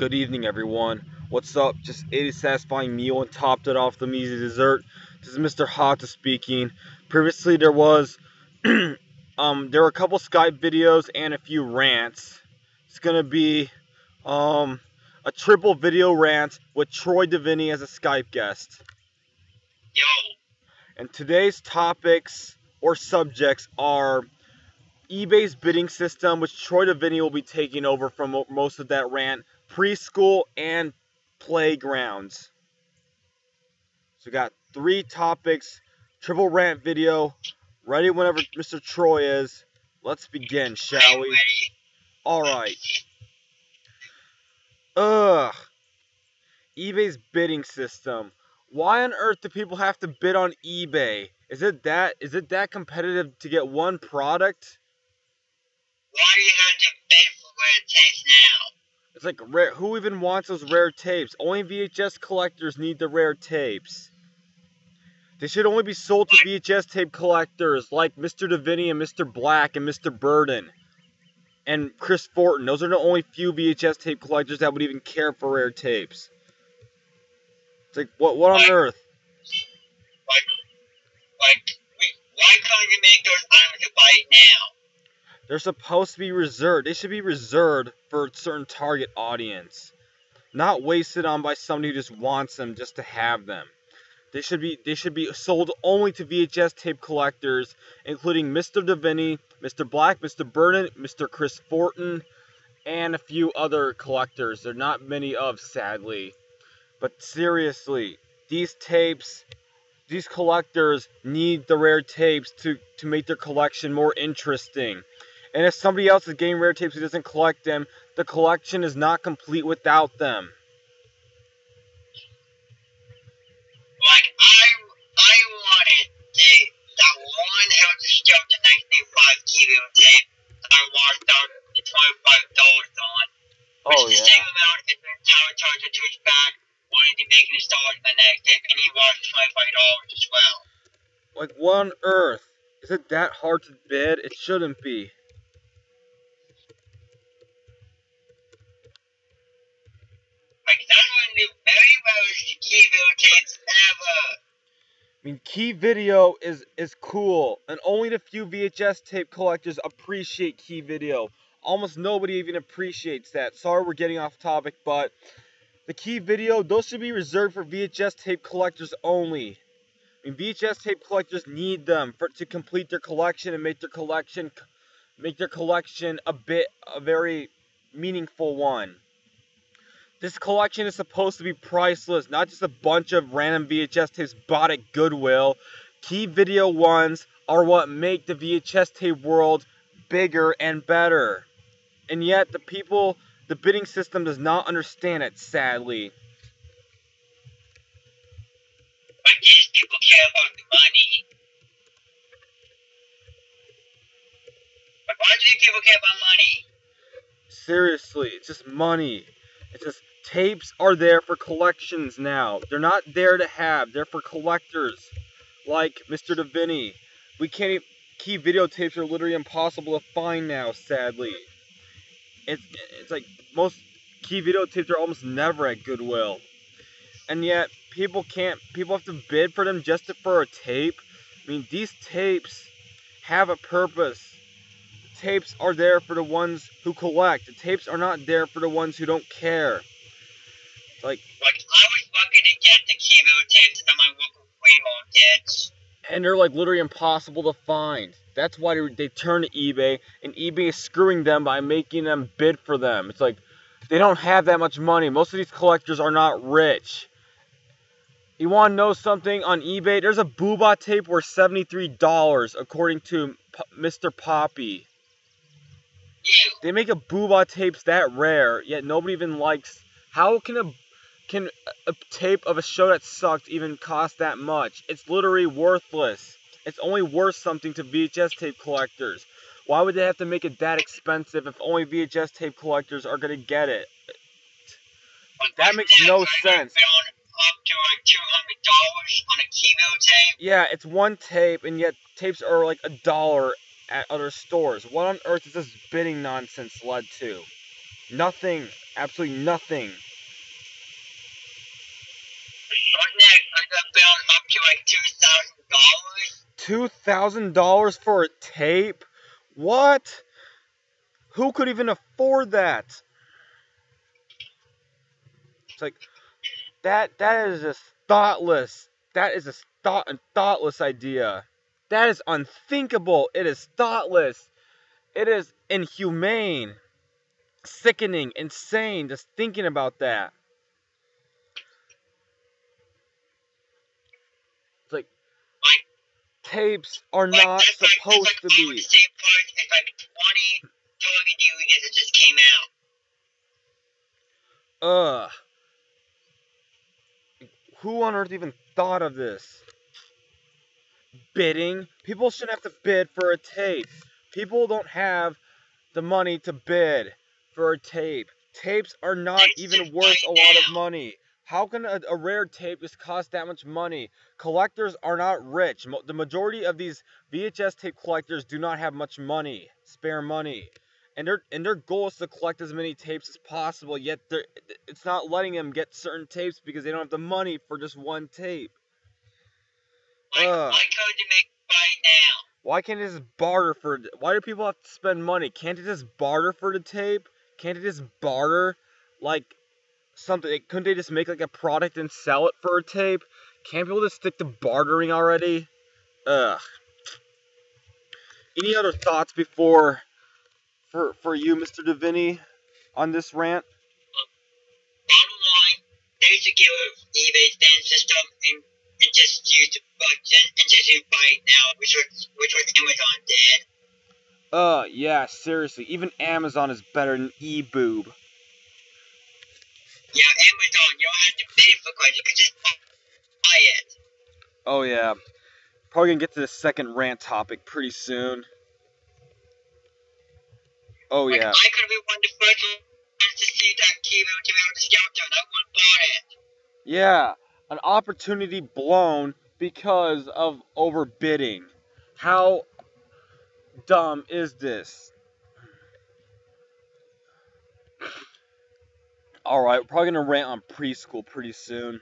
Good evening, everyone. What's up? Just ate a satisfying meal and topped it off with some easy dessert. This is Mr. Hata speaking. Previously, there was there were a couple Skype videos and a few rants. It's gonna be a triple video rant with Troy Devinney as a Skype guest. Yo. And today's topics or subjects are eBay's bidding system, which Troy Devinney will be taking over from most of that rant, preschool, and playgrounds. So we got 3 topics, triple rant video, ready whenever Mr. Troy is. Let's begin, shall we? Alright. eBay's bidding system. Why on earth do people have to bid on eBay? Is it that competitive to get one product? Why do you have to bid for rare tapes now? It's like, rare. Who even wants those rare tapes? Only VHS collectors need the rare tapes. They should only be sold to VHS tape collectors like Mr. Devinney and Mr. Black and Mr. Burden and Chris Fortin. Those are the only few VHS tape collectors that would even care for rare tapes. It's like, what on earth? Why can't you make those items to buy it now? They're supposed to be reserved. They should be reserved for a certain target audience, not wasted on by somebody who just wants them just to have them. They should be sold only to VHS tape collectors, including Mr. Devinney, Mr. Black, Mr. Burden, Mr. Chris Fortin, and a few other collectors. There are not many of, sadly. But seriously, these collectors need the rare tapes to make their collection more interesting. And if somebody else is getting rare tapes who doesn't collect them, the collection is not complete without them. Like, I wanted that one Hell to Scout the 1985 kilo tape that I washed out the $25 on. Oh, which is the same amount as the entire charger to his back, wanting to make an installment my next tape, and he washed $25 as well. Like, what on earth? Is it that hard to bid? It shouldn't be. Like, that's one of the very rarest key video tapes ever. I mean, key video is cool, and only the few VHS tape collectors appreciate key video. Almost nobody even appreciates that. Sorry we're getting off topic, but the key video, those should be reserved for VHS tape collectors only. I mean, VHS tape collectors need them to complete their collection and make their collection a very meaningful one. This collection is supposed to be priceless, not just a bunch of random VHS tapes bought at Goodwill. Key video ones are what make the VHS tape world bigger and better. And yet the bidding system does not understand it, sadly. But these people care about the money. But why do these people care about money? Seriously, it's just money. It's just tapes are there for collections now. They're not there to have. They're for collectors, like Mr. Devinney. Key videotapes are literally impossible to find now, sadly. It's like most key videotapes are almost never at Goodwill. And yet, people have to bid for them just for a tape. I mean, these tapes have a purpose. The tapes are there for the ones who collect. The tapes are not there for the ones who don't care. Like, I was lucky to get the key video tapes at my local flea markets. And they're like literally impossible to find. That's why they turn to eBay, and eBay is screwing them by making them bid for them. It's like, they don't have that much money. Most of these collectors are not rich. You want to know something? On eBay, there's a Booba tape worth $73, according to Mr. Poppy. Ew. They make a Booba tapes that rare, yet nobody even likes. How can a tape of a show that sucked even cost that much? It's literally worthless. It's only worth something to VHS tape collectors. Why would they have to make it that expensive if only VHS tape collectors are going to get it? That makes no sense. Up to like $200 on a key video tape? Yeah, it's one tape, and yet tapes are like $1 at other stores. What on earth is this bidding nonsense led to? Nothing. Absolutely nothing. What next? I got billed up to like $2,000. $2,000 for a tape? What? Who could even afford that? It's like that is just thoughtless. That is a thoughtless idea. That is unthinkable. It is thoughtless. It is inhumane. Sickening, insane, just thinking about that. It's like tapes are not supposed to be. The same price as like 20 Target DVDs that just came out. Who on earth even thought of this? Bidding? People shouldn't have to bid for a tape. People don't have the money to bid for a tape. Tapes are not even worth a lot of money. How can a rare tape just cost that much money? Collectors are not rich. The majority of these VHS tape collectors do not have much money, spare money. And their goal is to collect as many tapes as possible, yet it's not letting them get certain tapes because they don't have the money for just one tape. Why can't they make it right now? Why can't they just barter for it? Why do people have to spend money? Can't they just barter for the tape? Can't they just barter? Like, something? Couldn't they just make like a product and sell it for a tape? Can't people just stick to bartering already? Any other thoughts before for you, Mr. Devinney, on this rant? Bottom line, they should give eBay's ban system and just use buy it now, which was Amazon did. Yeah, seriously. Even Amazon is better than eBoob. Yeah, Amazon, you don't have to pay for it. You can just buy it. Oh, yeah. Probably gonna get to the second rant topic pretty soon. Oh, yeah. I could be one of the first ones to see that TV to be able to scout it. I wouldn't buy it. Yeah, an opportunity blown because of overbidding. How dumb is this? Alright, we're probably gonna rant on preschool pretty soon.